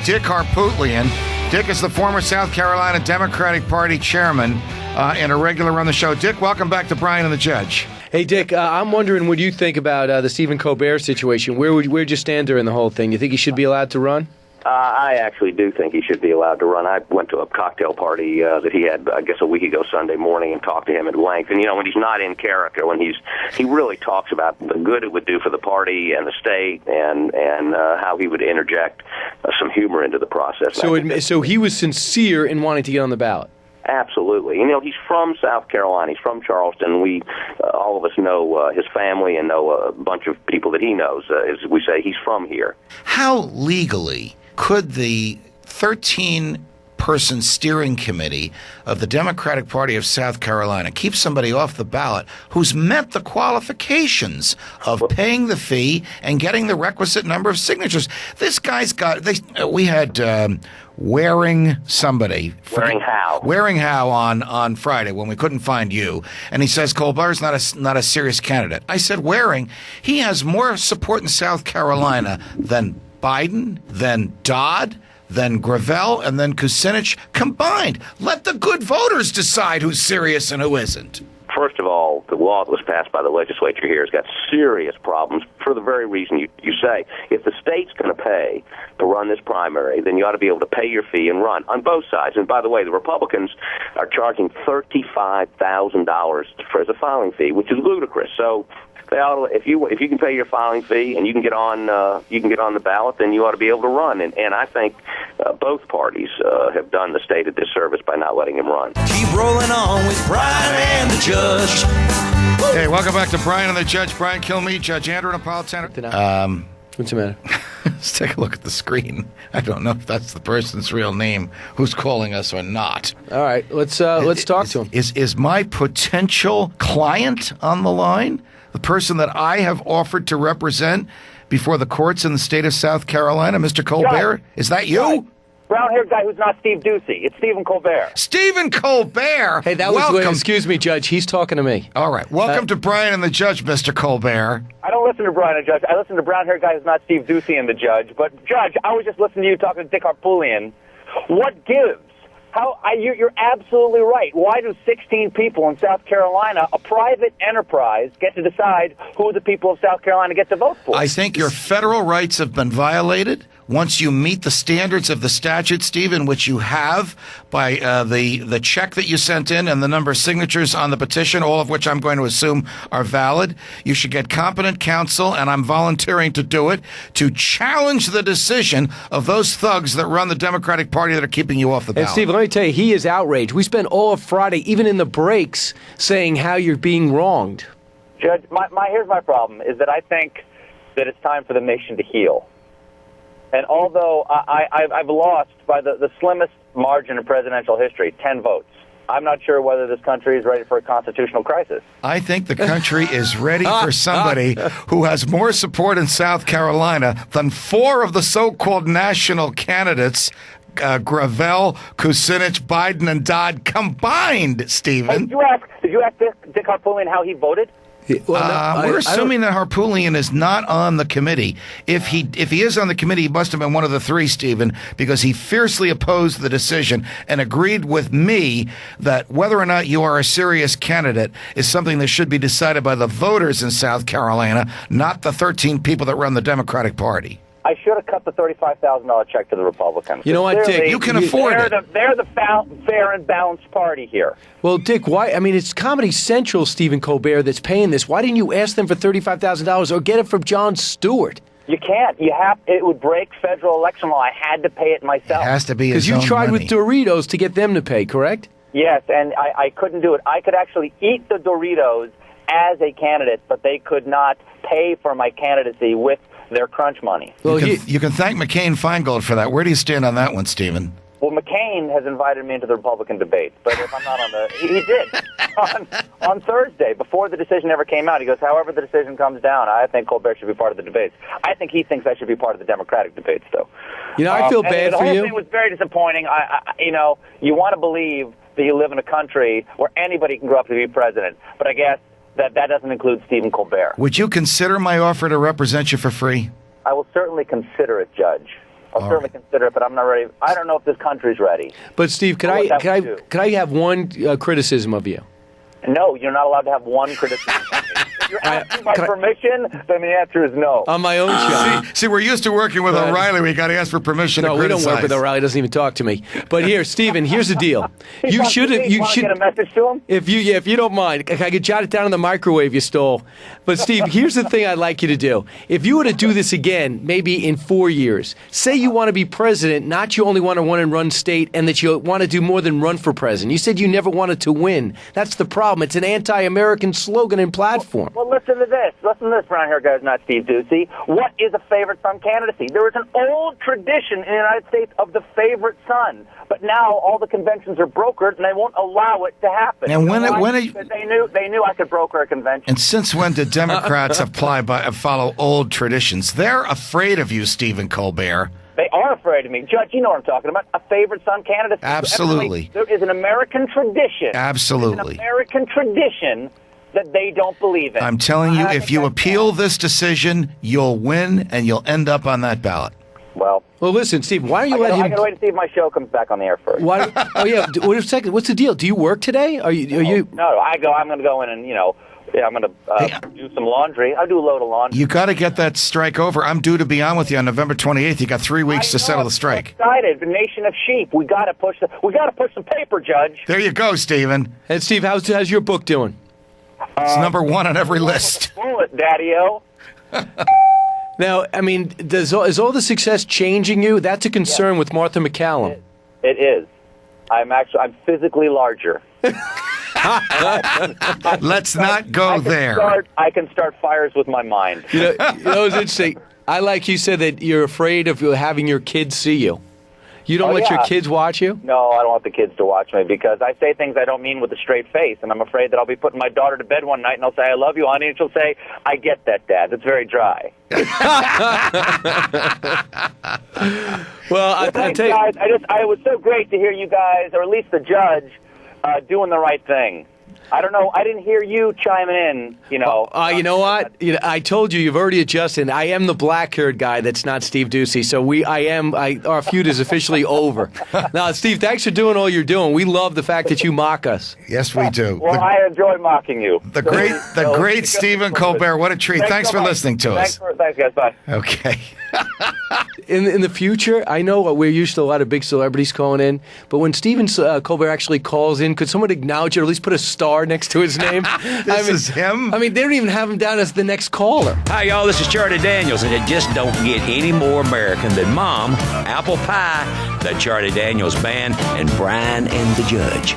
Dick Harpootlian. Dick is the former South Carolina Democratic Party chairman and a regular on the show. Dick, welcome back to Brian and the Judge. Hey, Dick, I'm wondering what you think about the Stephen Colbert situation. Where'd you stand during the whole thing? You think he should be allowed to run? I actually do think he should be allowed to run. I went to a cocktail party that he had, I guess, a week ago Sunday morning and talked to him at length. And, when he's not in character, when he really talks about the good it would do for the party and the state and how he would interject some humor into the process. So he was sincere in wanting to get on the ballot? Absolutely. He's from South Carolina. He's from Charleston. We, all of us know his family and know a bunch of people that he knows. As we say, he's from here. How legally could the 13-person steering committee of the Democratic Party of South Carolina keep somebody off the ballot who's met the qualifications of paying the fee and getting the requisite number of signatures? This guy's got... We had... Waring Howe on Friday when we couldn't find you, and he says Colbert's not a serious candidate. I said, Waring, he has more support in South Carolina than Biden, than Dodd, than Gravel, and then Kucinich combined. Let the good voters decide who's serious and who isn't. First of all, the law that was passed by the legislature here has got serious problems for the very reason you say. If the state's going to pay to run this primary, then you ought to be able to pay your fee and run on both sides. And by the way, the Republicans are charging $35,000 as a filing fee, which is ludicrous. So they ought to, if you can pay your filing fee and you can get on the ballot, then you ought to be able to run. And I think both parties have done the state a disservice by not letting him run. Keep rolling on with Brian and the Judge. Hey, welcome back to Brian and the Judge. Brian Kilmeade, Judge Andrew Napolitano. What's the matter? Let's take a look at the screen. I don't know if that's the person's real name who's calling us or not. All right, let's talk to him. Is my potential client on the line? The person that I have offered to represent before the courts in the state of South Carolina, Mr. Colbert? Is that you? Right. Brown-haired guy who's not Steve Ducey. It's Stephen Colbert. Stephen Colbert! Hey, welcome. Excuse me, Judge. He's talking to me. All right. Welcome to Brian and the Judge, Mr. Colbert. I don't listen to Brian and the Judge. I listen to brown-haired guy who's not Steve Ducey and the Judge. But, Judge, I was just listening to you talking to Dick Harpootlian. What gives? You're absolutely right. Why do 16 people in South Carolina, a private enterprise, get to decide who the people of South Carolina get to vote for? I think your federal rights have been violated. Once you meet the standards of the statute, Stephen, which you have by the check that you sent in and the number of signatures on the petition, all of which I'm going to assume are valid, you should get competent counsel, and I'm volunteering to do it, to challenge the decision of those thugs that run the Democratic Party that are keeping you off the ballot. And Stephen, let me tell you, he is outraged. We spent all of Friday, even in the breaks, saying how you're being wronged. Judge, here's my problem, is that I think that it's time for the nation to heal. And although I've lost by the slimmest margin in presidential history, 10 votes, I'm not sure whether this country is ready for a constitutional crisis. I think the country is ready for somebody who has more support in South Carolina than 4 of the so-called national candidates, Gravel, Kucinich, Biden, and Dodd combined, Stephen. Hey, did you ask Dick Harpootlian how he voted? Well, we're assuming that Harpootlian is not on the committee. If he is on the committee, he must have been one of the 3, Stephen, because he fiercely opposed the decision and agreed with me that whether or not you are a serious candidate is something that should be decided by the voters in South Carolina, not the 13 people that run the Democratic Party. I should have cut the $35,000 check to the Republicans. You know what, Dick? You can afford it. They're the fair and balanced party here. Well, Dick, why? I mean, it's Comedy Central, Stephen Colbert, that's paying this. Why didn't you ask them for $35,000 or get it from Jon Stewart? You can't. It would break federal election law. I had to pay it myself. It has to be his own money. Because you tried with Doritos to get them to pay, correct? Yes, and I couldn't do it. I could actually eat the Doritos as a candidate, but they could not pay for my candidacy with their crunch money. Well, you can thank McCain-Feingold for that. Where do you stand on that one, Stephen? Well, McCain has invited me into the Republican debate, but if I'm not on the... He did. On Thursday, before the decision ever came out, he goes, however the decision comes down, I think Colbert should be part of the debates. I think he thinks I should be part of the Democratic debates, though. You know, I feel bad for you. The whole thing was very disappointing. You want to believe that you live in a country where anybody can grow up to be president, but I guess that doesn't include Stephen Colbert. Would you consider my offer to represent you for free? I will certainly consider it, Judge. I'll certainly consider it, but I'm not ready. I don't know if this country's ready. But Steve, could I have one criticism of you? No, you're not allowed to have one criticism. If you're asking my permission, then the answer is no. On my own show. See, we're used to working with O'Reilly. We got to ask for permission to criticize. No, we don't work with O'Reilly. He doesn't even talk to me. But here, Stephen, here's the deal. You should get a message to him? If you don't mind, I could jot it down in the microwave you stole. But Steve, here's the thing I'd like you to do. If you were to do this again, maybe in 4 years, say you want to be president, not you only want to run state, and that you want to do more than run for president. You said you never wanted to win. That's the problem. It's an anti-American slogan and platform. Well, listen to this. Listen to this, brown hair guys, not Steve Ducey. What is a favorite son candidacy? There is an old tradition in the United States of the favorite son, but now all the conventions are brokered and they won't allow it to happen. And they knew I could broker a convention. And since when did Democrats follow old traditions? They're afraid of you, Stephen Colbert. They are afraid of me. Judge, you know what I'm talking about. A favorite son candidate. Absolutely. There is an American tradition. Absolutely. An American tradition that they don't believe in. I'm telling you, if you appeal this decision, you'll win and you'll end up on that ballot. Well, listen, Steve, why don't you let him... I gotta wait to see if my show comes back on the air first. Wait a second. What's the deal? Do you work today? Are you... No, I'm going to go in and, I'm going to do some laundry. I'll do a load of laundry. You got to get that strike over. I'm due to be on with you on November 28th. You got 3 weeks to settle the strike. I'm excited. The nation of sheep. We got to push some paper, Judge. There you go, Stephen. And Steve, how's your book doing? It's number 1 on every list. Bullet, Daddy-O. Now, I mean, is all the success changing you? That's a concern with Martha McCallum. It is. I'm physically larger. Let's not go there. I can start fires with my mind. It's interesting. I like you said that you're afraid of having your kids see you. You don't let your kids watch you? No, I don't want the kids to watch me because I say things I don't mean with a straight face, and I'm afraid that I'll be putting my daughter to bed one night and I'll say, "I love you, honey," and she'll say, "I get that, Dad." It's very dry. Well, thanks, guys. It was so great to hear you guys, or at least the judge, doing the right thing. I don't know. I didn't hear you chiming in, you know what? I told you, you've already adjusted. I am the black-haired guy that's not Steve Ducey, so our feud is officially over. Now, Steve, thanks for doing all you're doing. We love the fact that you mock us. Yes, we do. Well, I enjoy mocking you. The great Stephen Colbert. What a treat. Thanks for listening to us. Thanks, guys. Bye. Okay. In the future, I know we're used to a lot of big celebrities calling in, but when Stephen Colbert actually calls in, could someone acknowledge it or at least put a star next to his name? This is him? I mean, they don't even have him down as the next caller. Hi, y'all. This is Charlie Daniels, and it just don't get any more American than Mom, Apple Pie, the Charlie Daniels Band, and Brian and the Judge.